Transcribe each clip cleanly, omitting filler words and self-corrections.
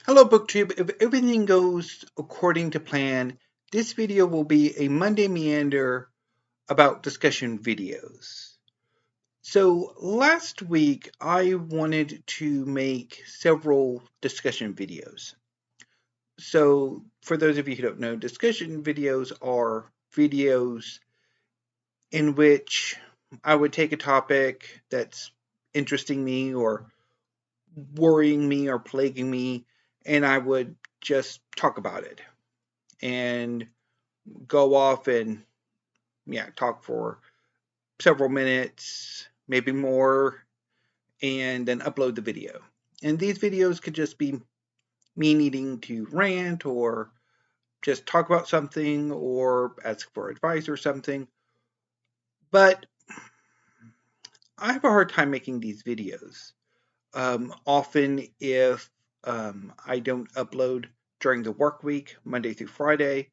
Hello BookTube, if everything goes according to plan, this video will be a Monday Meander about discussion videos. So last week I wanted to make several discussion videos. So for those of you who don't know, discussion videos are videos in which I would take a topic that's interesting me or worrying me or plaguing me, and I would just talk about it and go off and talk for several minutes, maybe more, and then upload the video. And these videos could just be me needing to rant or just talk about something or ask for advice or something. But I have a hard time making these videos. Often, if I don't upload during the work week, Monday through Friday,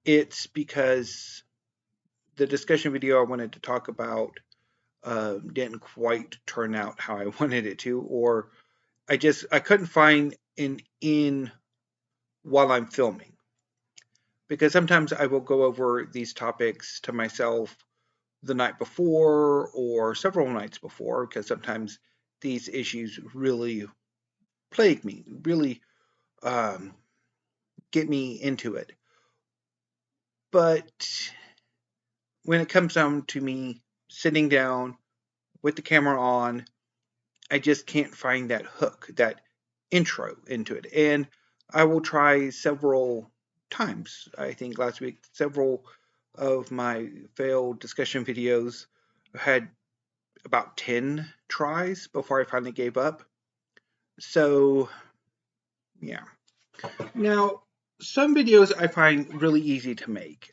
it's because the discussion video I wanted to talk about didn't quite turn out how I wanted it to, or I couldn't find an in while I'm filming, because sometimes I will go over these topics to myself the night before or several nights before, because sometimes these issues really plague me, really um, get me into it. But when it comes down to me sitting down with the camera on, I just can't find that hook, that intro into it. And I will try several times. I think last week, several of my failed discussion videos had about 10 tries before I finally gave up. So, yeah. Now, some videos I find really easy to make.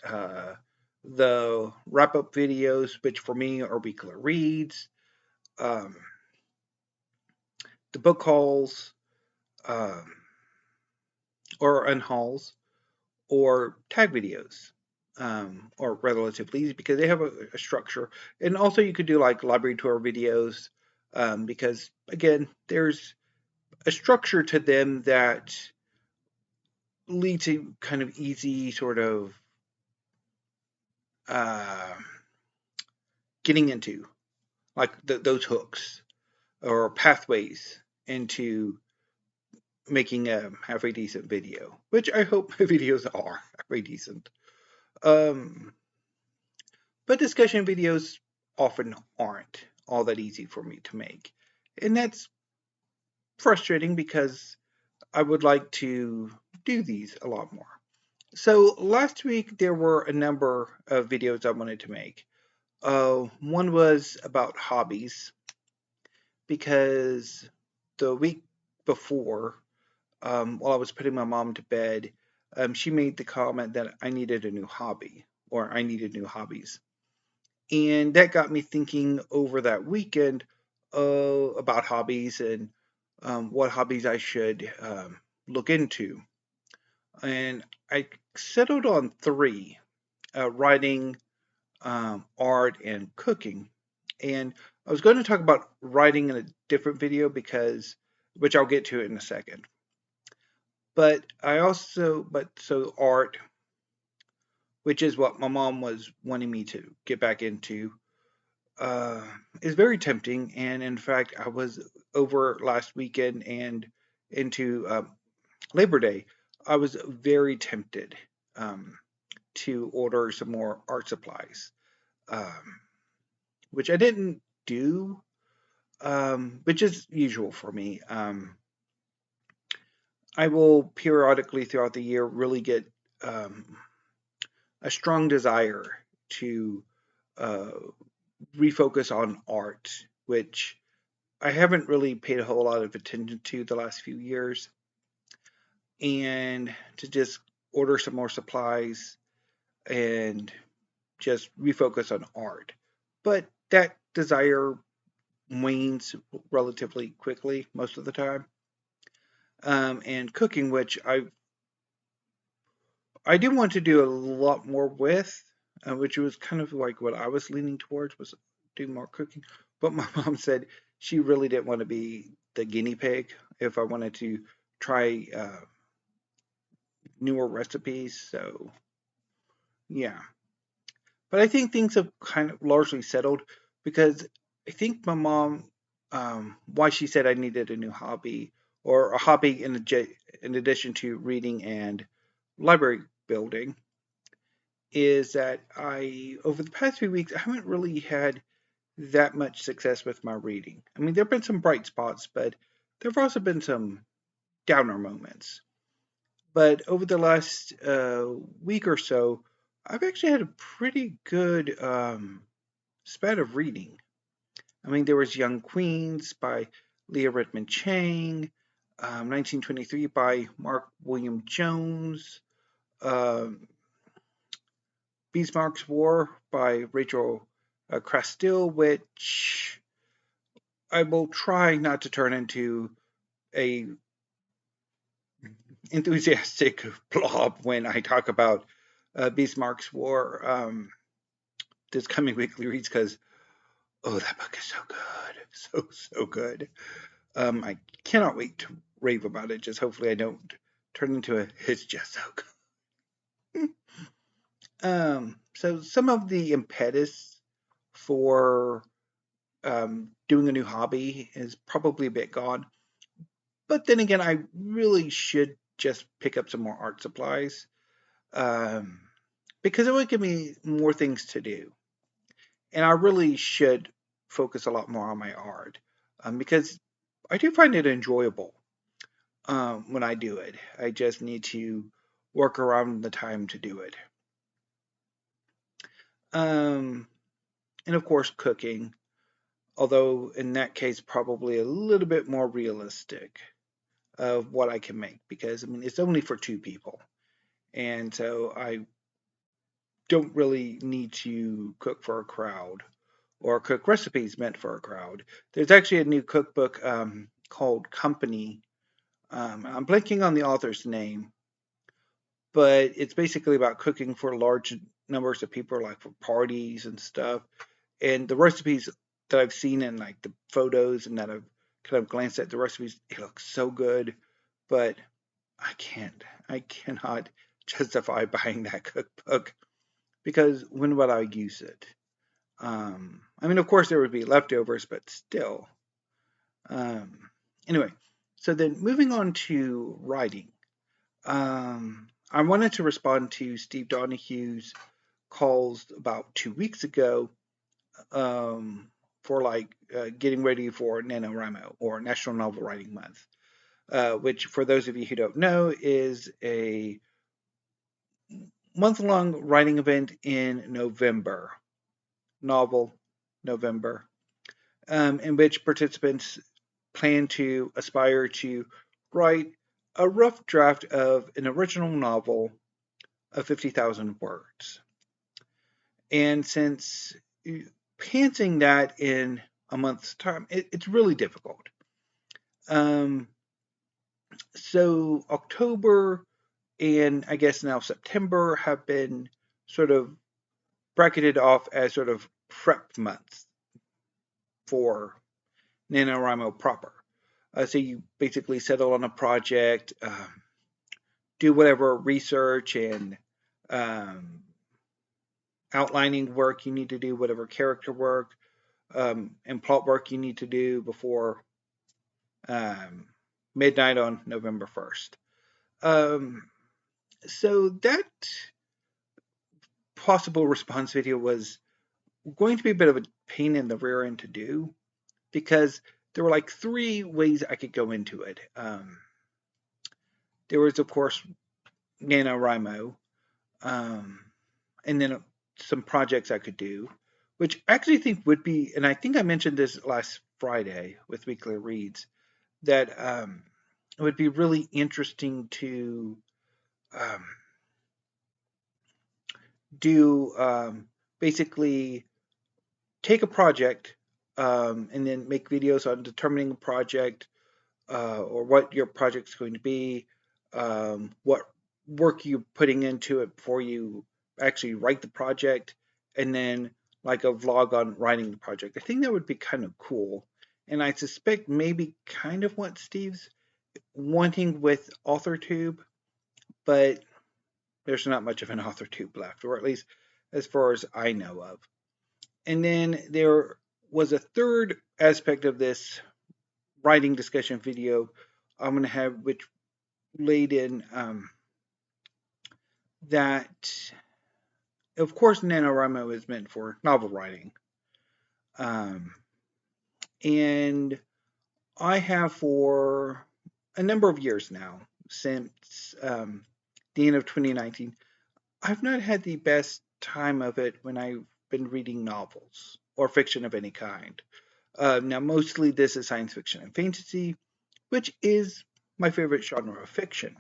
The wrap up videos, which for me are weekly reads, um, the book hauls, um, or unhauls, or tag videos, or relatively easy because they have a structure. And also, you could do like library tour videos, because again, there's a structure to them that lead to kind of easy sort of uh, getting into, like those hooks or pathways into making a halfway decent video, which I hope my videos are halfway decent. Um, but discussion videos often aren't all that easy for me to make. And that's frustrating because I would like to do these a lot more. So last week there were a number of videos I wanted to make. One was about hobbies because the week before, while I was putting my mom to bed, she made the comment that I needed a new hobby or I needed new hobbies. And that got me thinking over that weekend about hobbies and what hobbies I should look into. And I settled on three: writing, art, and cooking. And I was going to talk about writing in a different video which I'll get to in a second. But so art, which is what my mom was wanting me to get back into, uh, is very tempting. And in fact, I was over last weekend and into Labor Day. I was very tempted to order some more art supplies, um, which I didn't do, which is usual for me. I will periodically throughout the year really get um, a strong desire to uh, refocus on art, which I haven't really paid a whole lot of attention to the last few years, and to just order some more supplies and just refocus on art. But that desire wanes relatively quickly most of the time. And cooking, which I do want to do a lot more with, which was kind of like what I was leaning towards, was do more cooking. But my mom said she really didn't want to be the guinea pig if I wanted to try newer recipes. So yeah, but I think things have kind of largely settled because I think my mom, why she said I needed a new hobby or a hobby in addition to reading and library building, is that over the past few weeks, I haven't really had that much success with my reading. I mean, there have been some bright spots, but there have also been some downer moments. But over the last week or so, I've actually had a pretty good span of reading. I mean, there was Young Queens by Leah Redmond Chang, 1923 by Mark William Jones, um, Bismarck's War by Rachel Crastill, which I will try not to turn into a enthusiastic blob when I talk about Bismarck's War this coming weekly reads because that book is so good, so good. I cannot wait to rave about it. Just hopefully I don't turn into a it's just so good. So some of the impetus for doing a new hobby is probably a bit gone. But then again, I really should just pick up some more art supplies um, because it would give me more things to do. And I really should focus a lot more on my art because I do find it enjoyable when I do it. I just need to work around the time to do it. Um, and of course, cooking, although in that case, probably a little bit more realistic of what I can make because I mean, it's only for two people. And so I don't really need to cook for a crowd or cook recipes meant for a crowd. There's actually a new cookbook called Company. I'm blanking on the author's name, but it's basically about cooking for large numbers of people, like for parties and stuff. And the recipes that I've seen in like the photos and that I've kind of glanced at the recipes, it looks so good, but I cannot justify buying that cookbook because when would I use it? I mean, of course, there would be leftovers, but still. Um, anyway, so then moving on to writing. I wanted to respond to Steve Donahue's calls about 2 weeks ago for like getting ready for NaNoWriMo or National Novel Writing Month, which, for those of you who don't know, is a month-long writing event in November, novel November, in which participants plan to aspire to write a rough draft of an original novel of 50,000 words. And since pantsing that in a month's time, it's really difficult. Um, so October and I guess now September have been sort of bracketed off as sort of prep months for NaNoWriMo proper. So you basically settle on a project, do whatever research and um, outlining work you need to do, whatever character work and plot work you need to do before um, midnight on November 1st. So that possible response video was going to be a bit of a pain in the rear end to do because there were like three ways I could go into it. There was, of course, NaNoWriMo, um, and then some projects I could do, which I actually think would be, and I think I mentioned this last Friday with Weekly Reads, that it would be really interesting to um, do basically take a project and then make videos on determining a project or what your project's going to be, what work you're putting into it before you actually write the project, and then like a vlog on writing the project. I think that would be kind of cool. And I suspect maybe kind of what Steve's wanting with AuthorTube, but there's not much of an AuthorTube left, or at least as far as I know of. And then there was a third aspect of this writing discussion video I'm going to have, which laid in that, of course, NaNoWriMo is meant for novel writing. And I have for a number of years now, since the end of 2019, I've not had the best time of it when I've been reading novels or fiction of any kind. Now, mostly this is science fiction and fantasy, which is my favorite genre of fiction.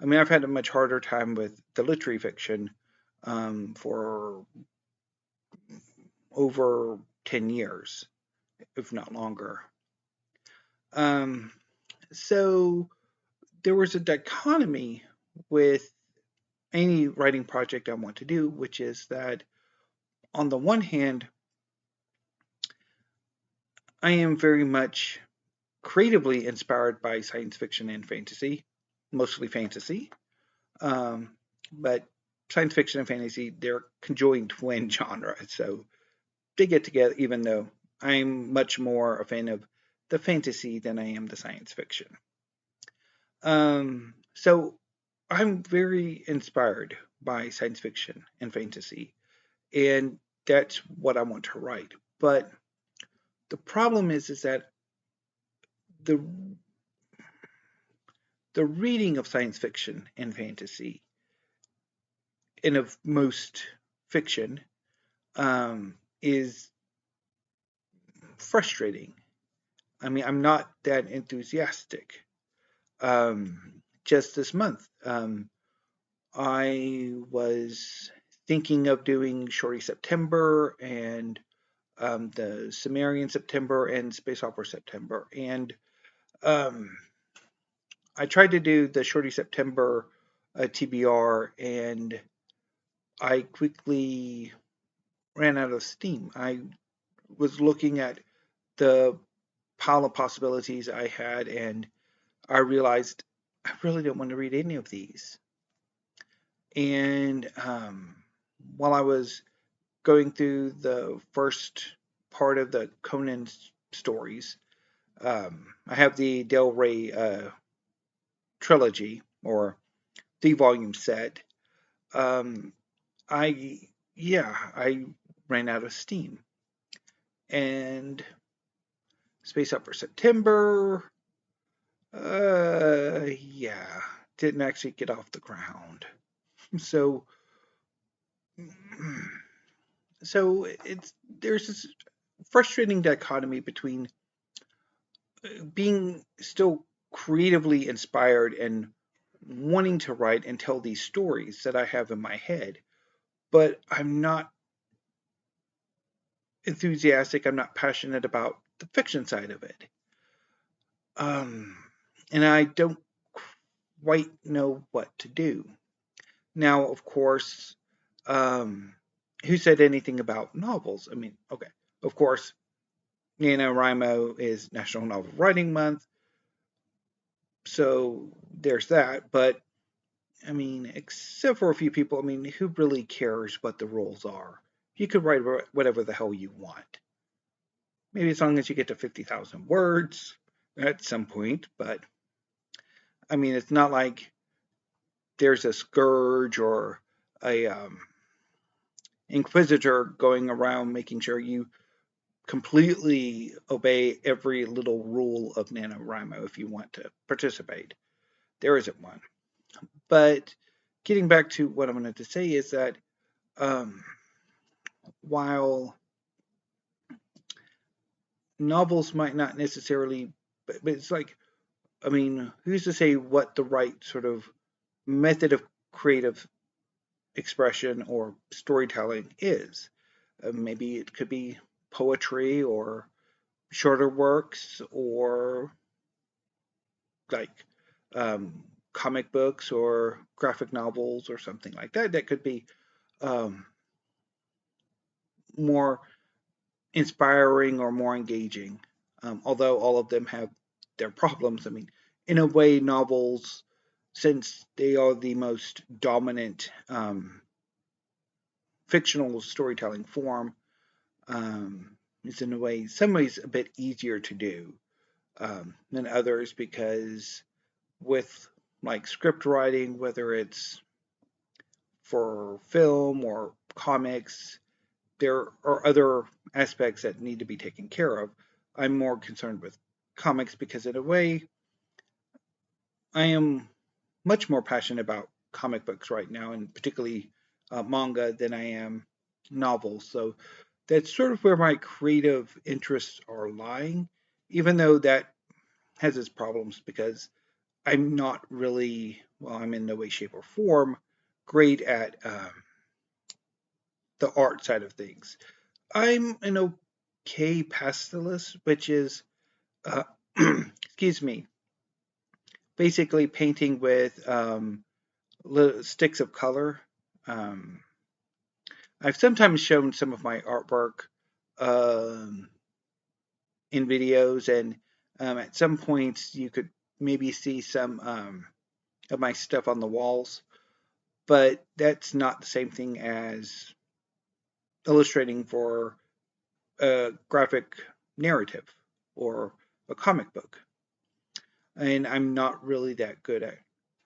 I mean, I've had a much harder time with the literary fiction for over 10 years, if not longer. So there was a dichotomy with any writing project I want to do, which is that on the one hand, I am very much creatively inspired by science fiction and fantasy, mostly fantasy. But science fiction and fantasy, they're conjoined twin genres, so they get together, even though I'm much more a fan of the fantasy than I am the science fiction. So I'm very inspired by science fiction and fantasy, and that's what I want to write. But the problem is that the the reading of science fiction and fantasy and of most fiction is frustrating. I mean, I'm not that enthusiastic. Just this month, I was thinking of doing Shorty September and the Sumerian September and Space Opera September. And um, I tried to do the Shorty September TBR, and I quickly ran out of steam. I was looking at the pile of possibilities I had, and I realized I really don't want to read any of these. And while I was going through the first part of the Conan stories, I have the Del Rey trilogy or the volume set. Um, I ran out of steam, and Space Opera September, yeah, didn't actually get off the ground. So, so there's this frustrating dichotomy between being still creatively inspired and wanting to write and tell these stories that I have in my head, but I'm not enthusiastic, I'm not passionate about the fiction side of it. Um, and I don't quite know what to do. Now, of course, um, who said anything about novels? I mean, okay, of course, NaNoWriMo is National Novel Writing Month, so there's that. But I mean, except for a few people, I mean, who really cares what the rules are? You could write whatever the hell you want. Maybe as long as you get to 50,000 words at some point, but I mean, it's not like there's a scourge or a inquisitor going around making sure you completely obey every little rule of NaNoWriMo if you want to participate. There isn't one. But getting back to what I wanted to say is that um, while novels might not necessarily, but it's like, I mean, who's to say what the right sort of method of creative expression or storytelling is? Maybe it could be poetry or shorter works or like um, comic books or graphic novels or something like that. That could be um, more inspiring or more engaging. Although all of them have their problems. I mean, in a way, novels, since they are the most dominant fictional storytelling form, is in a way, some ways, a bit easier to do than others because with like script writing, whether it's for film or comics, there are other aspects that need to be taken care of. I'm more concerned with comics because, in a way, I am much more passionate about comic books right now, and particularly manga, than I am novels. So that's sort of where my creative interests are lying, even though that has its problems because I'm not really, well, I'm in no way, shape, or form great at the art side of things. I'm an okay pastelist, which is, uh, excuse me, basically painting with sticks of color. Um, I've sometimes shown some of my artwork um, in videos, and at some points you could maybe see some of my stuff on the walls, but that's not the same thing as illustrating for a graphic narrative or a comic book. And I'm not really that good at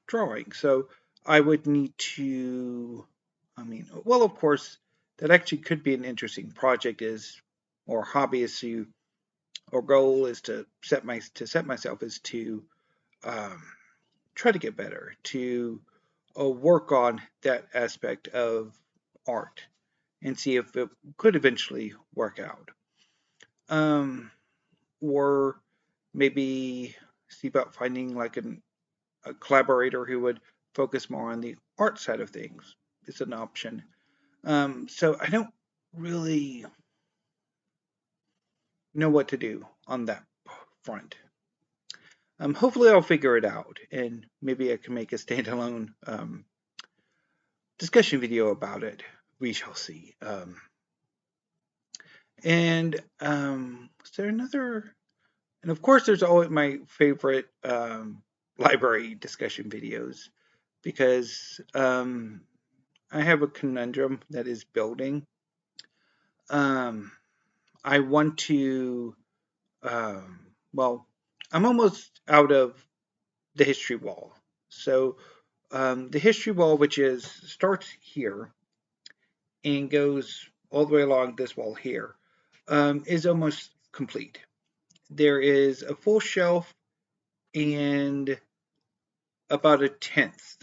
drawing. So I would need to, I mean, well, of course, that actually could be an interesting project is, or hobby is to, or goal is to set myself is to um, try to get better, to work on that aspect of art and see if it could eventually work out. Um, or maybe see about finding like a collaborator who would focus more on the art side of things is an option. So I don't really know what to do on that front. Hopefully I'll figure it out and maybe I can make a standalone discussion video about it. We shall see. Is there another? And of course, there's always my favorite library discussion videos because I have a conundrum that is building. Um, I want to, well, I'm almost out of the history wall. So the history wall, which is starts here and goes all the way along this wall here, is almost complete. There is a full shelf and about a tenth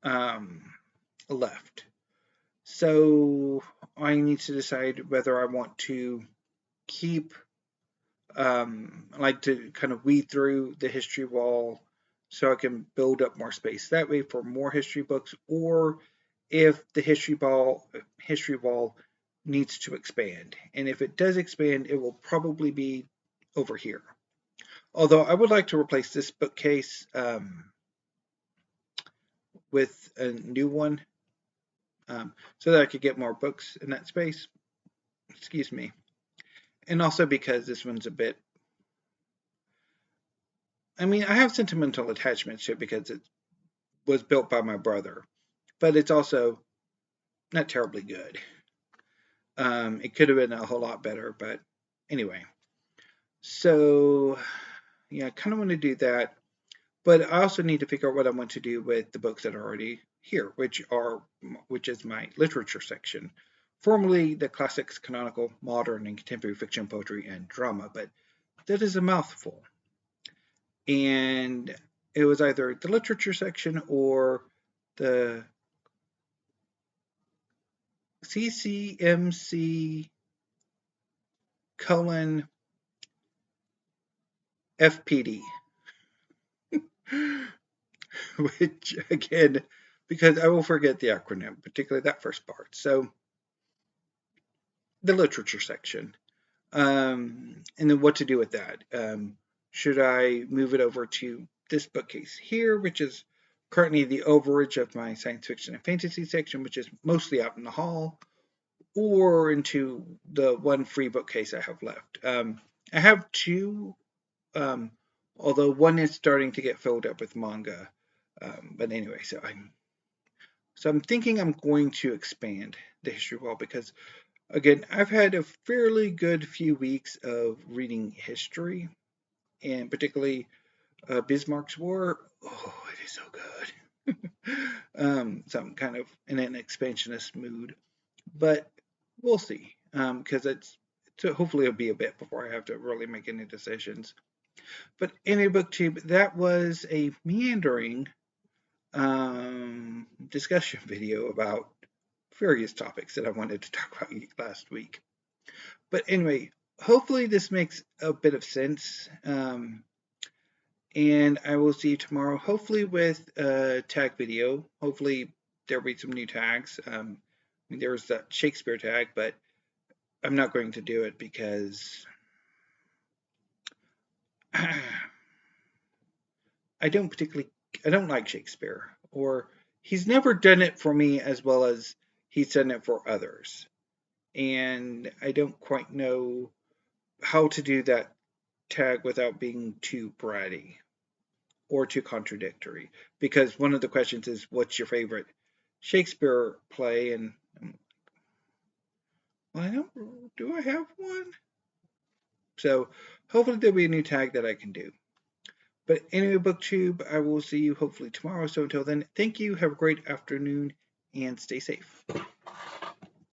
um, left. So I need to decide whether I want to keep, like to kind of weed through the history wall so I can build up more space that way for more history books, or if the history wall needs to expand. And if it does expand, it will probably be over here. Although I would like to replace this bookcase with a new one so that I could get more books in that space. Excuse me. And also because this one's a bit. I mean, I have sentimental attachments to it because it was built by my brother, but it's also not terribly good. It could have been a whole lot better, but anyway. So, yeah, I kind of want to do that. But I also need to figure out what I want to do with the books that are already here, which is my literature section, formerly the classics, canonical, modern, and contemporary fiction, poetry, and drama. But that is a mouthful, and it was either the literature section or the CCMC colon FPD, which again, because I will forget the acronym, particularly that first part. So the literature section. And then what to do with that. Should I move it over to this bookcase here, which is currently the overage of my science fiction and fantasy section, which is mostly out in the hall, or into the one free bookcase I have left? I have two um, although one is starting to get filled up with manga. But anyway, so I'm thinking I'm going to expand the history wall because again, I've had a fairly good few weeks of reading history, and particularly Bismarck's War. Oh, it is so good. So I'm kind of in an expansionist mood, but we'll see. Because so hopefully it'll be a bit before I have to really make any decisions. But anyway, BookTube, that was a meandering discussion video about various topics that I wanted to talk about last week. But anyway, hopefully this makes a bit of sense. And I will see you tomorrow, hopefully with a tag video. Hopefully there'll be some new tags. I mean, there was that Shakespeare tag, but I'm not going to do it because I don't like Shakespeare, or he's never done it for me as well as he's done it for others. And I don't quite know how to do that tag without being too bratty or too contradictory. Because one of the questions is, what's your favorite Shakespeare play? And well, do I have one? So hopefully there'll be a new tag that I can do. But anyway, BookTube, I will see you hopefully tomorrow. So until then, thank you. Have a great afternoon and stay safe.